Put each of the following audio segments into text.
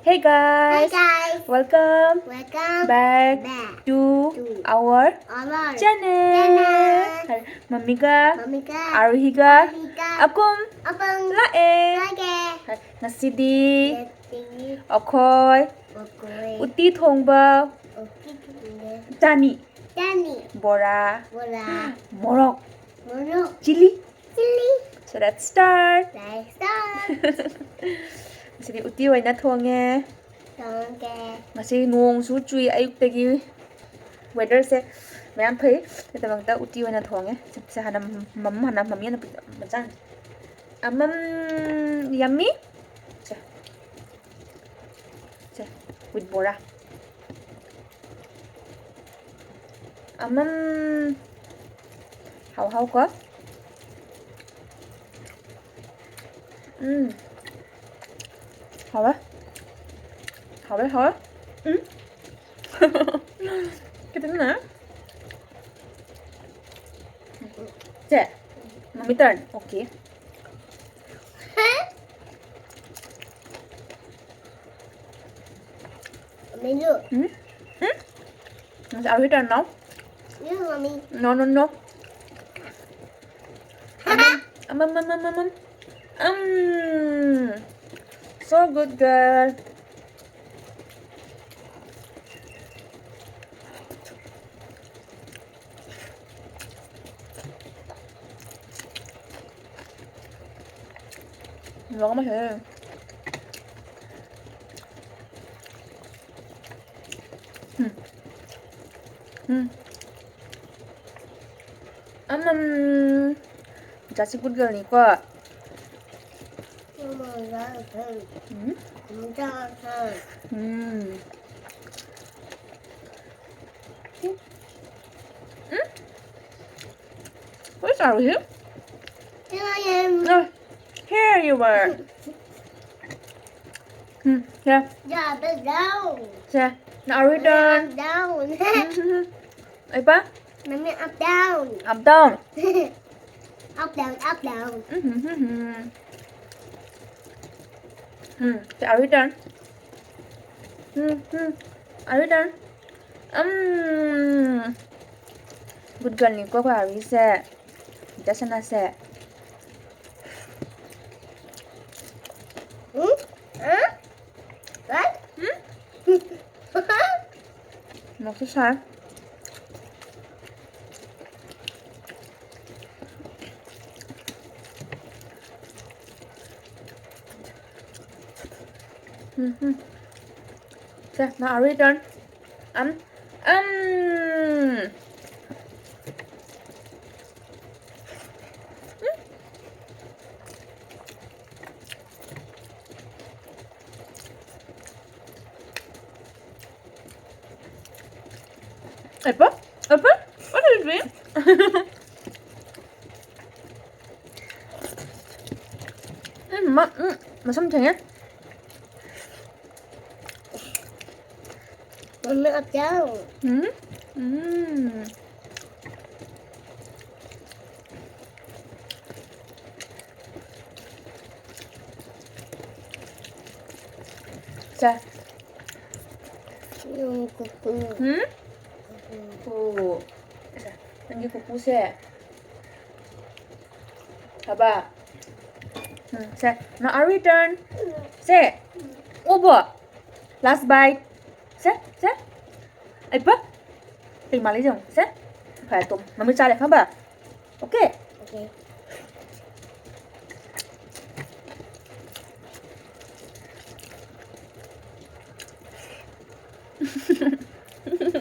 Hey guys, welcome Welcome back back to to our our channel. Mamiga, Mamika Aruhiga, Arhiga Akum, Abang Lae. Lage Ngasidi, Letting Okoy, Okoy Uti thongba, Okitune Tani, Dani Bora, Bora Morok, Mono Chili. Chili So let's start. Let's start Ngasi uti oina thonge. Tongke Ngasi nongsu chui ayuktagi weatherse mayam phai tabangta uti oina thonge. Se hana mami na macang. Yummy. Se. With Bora. Hao quá. Hao á. Hao á. Cái tính nữa. Dạ. Mami turn. Okay. Mommy look Are we done now? Look mommy No. So good, girl. Ngon quá trời. 자식 good girl니까. Mama Rasen Rasen Where's are you? Here I am No, here you were. Yeah. Yeah, but down Yeah. Now are we done? Up down Ấy ba? Mommy up down Up down. Up down up down Are we done? Are we done? Good girl niको को are we se? Just na se. What? Nó cái sao? So now are we done? Apa? What are you doing? Mà xong thế? Mommy up down Sa? Yung kuku Kuku. Nanti kuku se. Apa? Say, now are we done? Say, over. Last bite. Say. Apa? Tìm mà lấy dùng. Say. Phải tụm. Mà mới tra lại không bà? Ok. Okay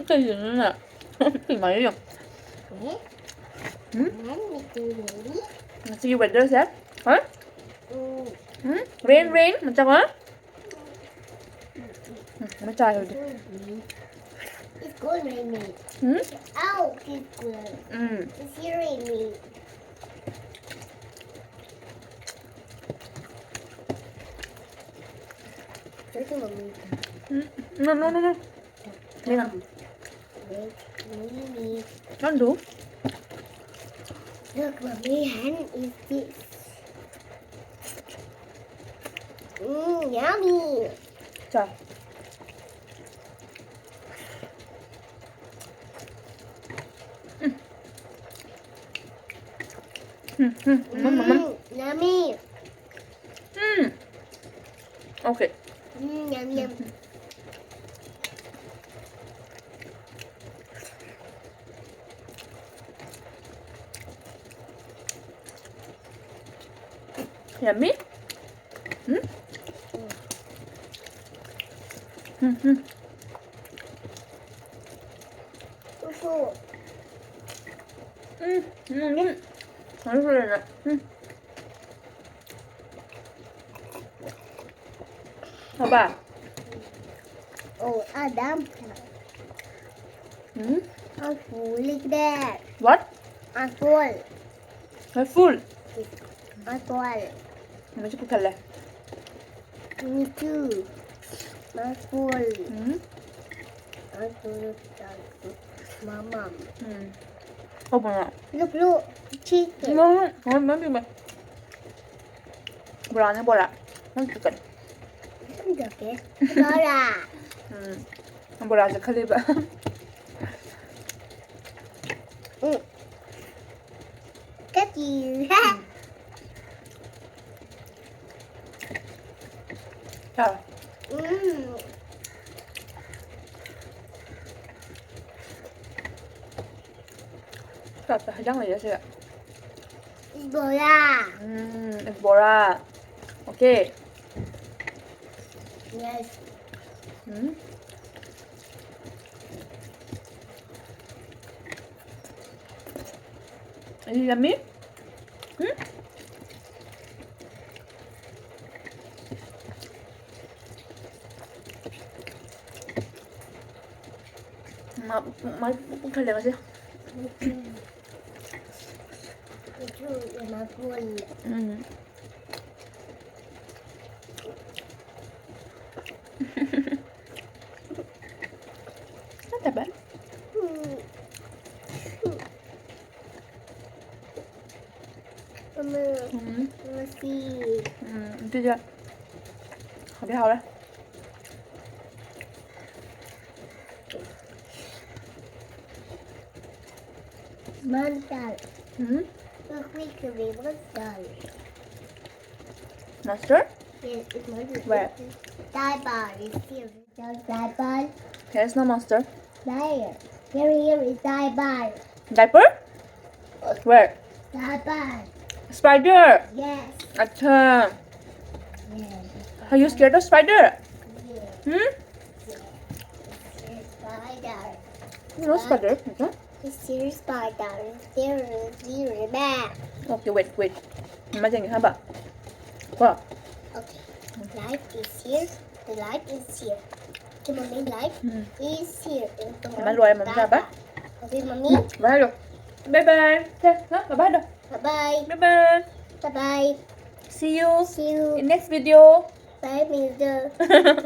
Cái gì nữa nè? Tìm mà lấy dùng. See you with this, yeah? Hả? Rain. Mình chào hả? Mới trai rồi đi. It's going right me. Oh, it's good. It's hearing me. Look at mommy. No. Đây nào. Mommy. Don't do. Look, mommy hand is this. Yummy. 자. Yummy. 오케이. Yum yum. Yummy? Fufu. 맛있어. 봐봐. Oh, Adam. I'm full like that. What? I'm full. I'm full. I'm full. 맛있게 갈래. Me too. I'm full. 응? I'm full. Mama. 뭐야? Look. Chicken. 뭐. 뭐라 안 해보라. 맛있게. Okay. Bora. 뭐라 아직 칼리바. Thank you. 자, 자, 해장 này sẽ. Bora. Bora. 오케이. Yes. Is it yummy? Má 푹푹할래 맛이? Me too. I'm full. Not that bad. Let's see. Chưa chưa? Học đi học đấy. Monster. Look, we could be monster. Monster? Yes, it's monster. Where? Diaper is here. Diaper. There's no monster. There. Here is diaper. Diaper? Where? Diaper. Spider. Yes. अच्छा. Yes. Are you scared of spider? Yes. Spider. No spider. Okay. It's here spider. There is bad. Okay, wait. 엄마 생긴 해봐. 봐. Okay. Light is here. The light is here. Okay, mommy, light is here. 엄마 로아야 몸 잡아. Okay, mommy. Bye rồi. Bye bye. Thế, bye bye rồi. Bye-bye. Bye bye. Bye-bye. See you See you. in next video. Bye, Mr.